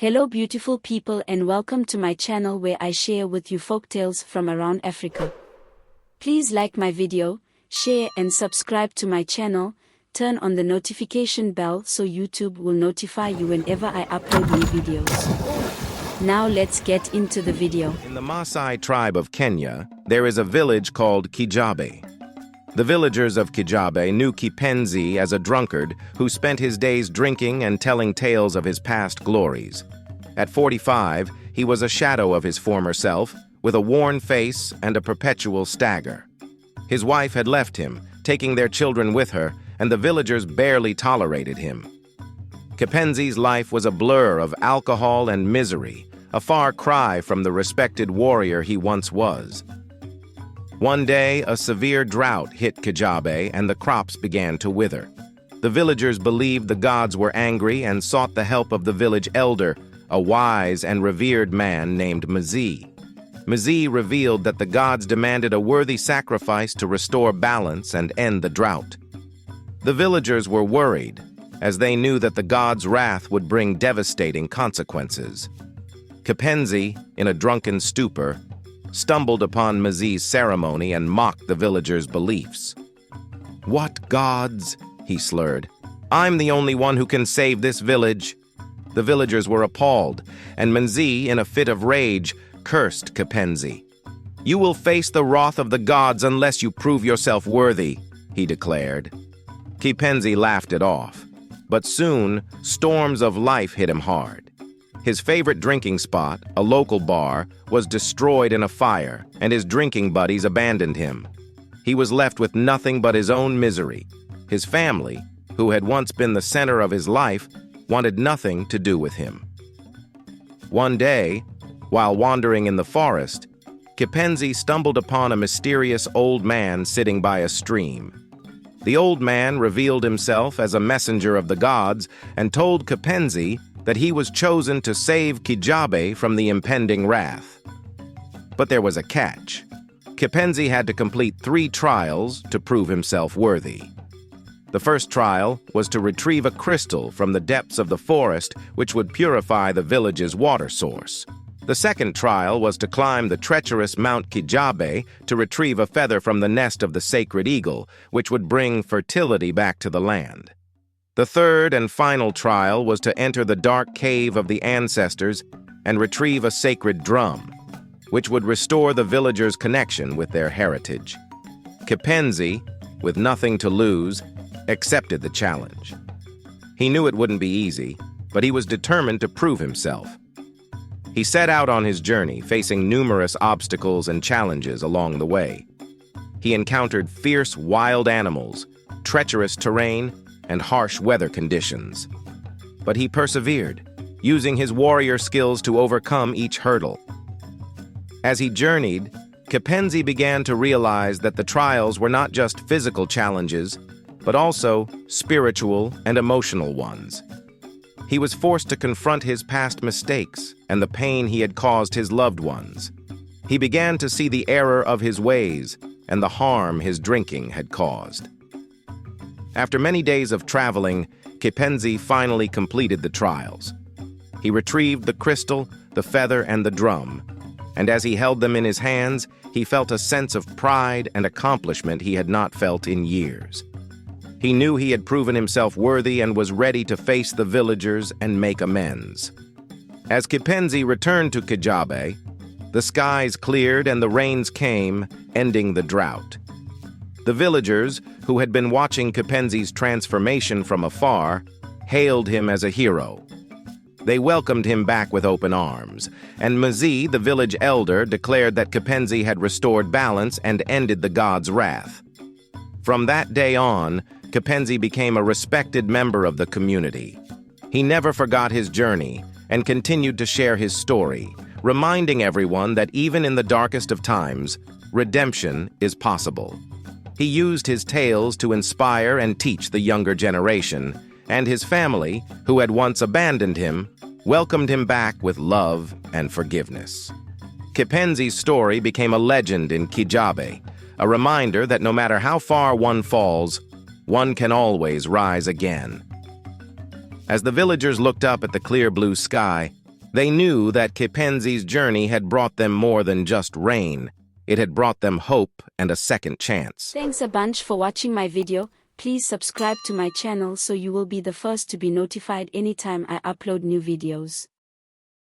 Hello beautiful people and welcome to my channel where I share with you folktales from around Africa. Please like my video, share and subscribe to my channel, turn on the notification bell so YouTube will notify you whenever I upload new videos. Now let's get into the video. In the Maasai tribe of Kenya, there is a village called Kijabe. The villagers of Kijabe knew Kipenzi as a drunkard who spent his days drinking and telling tales of his past glories. At 45, he was a shadow of his former self, with a worn face and a perpetual stagger. His wife had left him, taking their children with her, and the villagers barely tolerated him. Kipenzi's life was a blur of alcohol and misery, a far cry from the respected warrior he once was. One day, a severe drought hit Kijabe and the crops began to wither. The villagers believed the gods were angry and sought the help of the village elder, a wise and revered man named Mzee. Mzee revealed that the gods demanded a worthy sacrifice to restore balance and end the drought. The villagers were worried, as they knew that the gods' wrath would bring devastating consequences. Kipenzi, in a drunken stupor, stumbled upon Mzee's ceremony and mocked the villagers' beliefs. "What gods?" he slurred. "I'm the only one who can save this village." The villagers were appalled, and Mzee, in a fit of rage, cursed Kipenzi. "You will face the wrath of the gods unless you prove yourself worthy," he declared. Kipenzi laughed it off, but soon storms of life hit him hard. His favorite drinking spot, a local bar, was destroyed in a fire, and his drinking buddies abandoned him. He was left with nothing but his own misery. His family, who had once been the center of his life, wanted nothing to do with him. One day, while wandering in the forest, Kipenzi stumbled upon a mysterious old man sitting by a stream. The old man revealed himself as a messenger of the gods and told Kipenzi that he was chosen to save Kijabe from the impending wrath. But there was a catch. Kipenzi had to complete 3 trials to prove himself worthy. The first trial was to retrieve a crystal from the depths of the forest which would purify the village's water source. The second trial was to climb the treacherous Mount Kijabe to retrieve a feather from the nest of the sacred eagle, which would bring fertility back to the land. The third and final trial was to enter the dark cave of the ancestors and retrieve a sacred drum, which would restore the villagers' connection with their heritage. Kipenzi, with nothing to lose, accepted the challenge. He knew it wouldn't be easy, but he was determined to prove himself. He set out on his journey, facing numerous obstacles and challenges along the way. He encountered fierce wild animals, treacherous terrain, and harsh weather conditions. But he persevered, using his warrior skills to overcome each hurdle. As he journeyed, Kipenzi began to realize that the trials were not just physical challenges, but also spiritual and emotional ones. He was forced to confront his past mistakes and the pain he had caused his loved ones. He began to see the error of his ways and the harm his drinking had caused. After many days of traveling, Kipenzi finally completed the trials. He retrieved the crystal, the feather, and the drum, and as he held them in his hands, he felt a sense of pride and accomplishment he had not felt in years. He knew he had proven himself worthy and was ready to face the villagers and make amends. As Kipenzi returned to Kijabe, the skies cleared and the rains came, ending the drought. The villagers, who had been watching Kipenzi's transformation from afar, hailed him as a hero. They welcomed him back with open arms, and Mzee, the village elder, declared that Kipenzi had restored balance and ended the gods' wrath. From that day on, Kipenzi became a respected member of the community. He never forgot his journey and continued to share his story, reminding everyone that even in the darkest of times, redemption is possible. He used his tales to inspire and teach the younger generation, and his family, who had once abandoned him, welcomed him back with love and forgiveness. Kipenzi's story became a legend in Kijabe, a reminder that no matter how far one falls, one can always rise again. As the villagers looked up at the clear blue sky, They knew that Kipenzi's journey had brought them more than just rain. It had brought them hope and a second chance. Thanks a bunch for watching my video. Please subscribe to my channel so you will be the first to be notified anytime I upload new videos.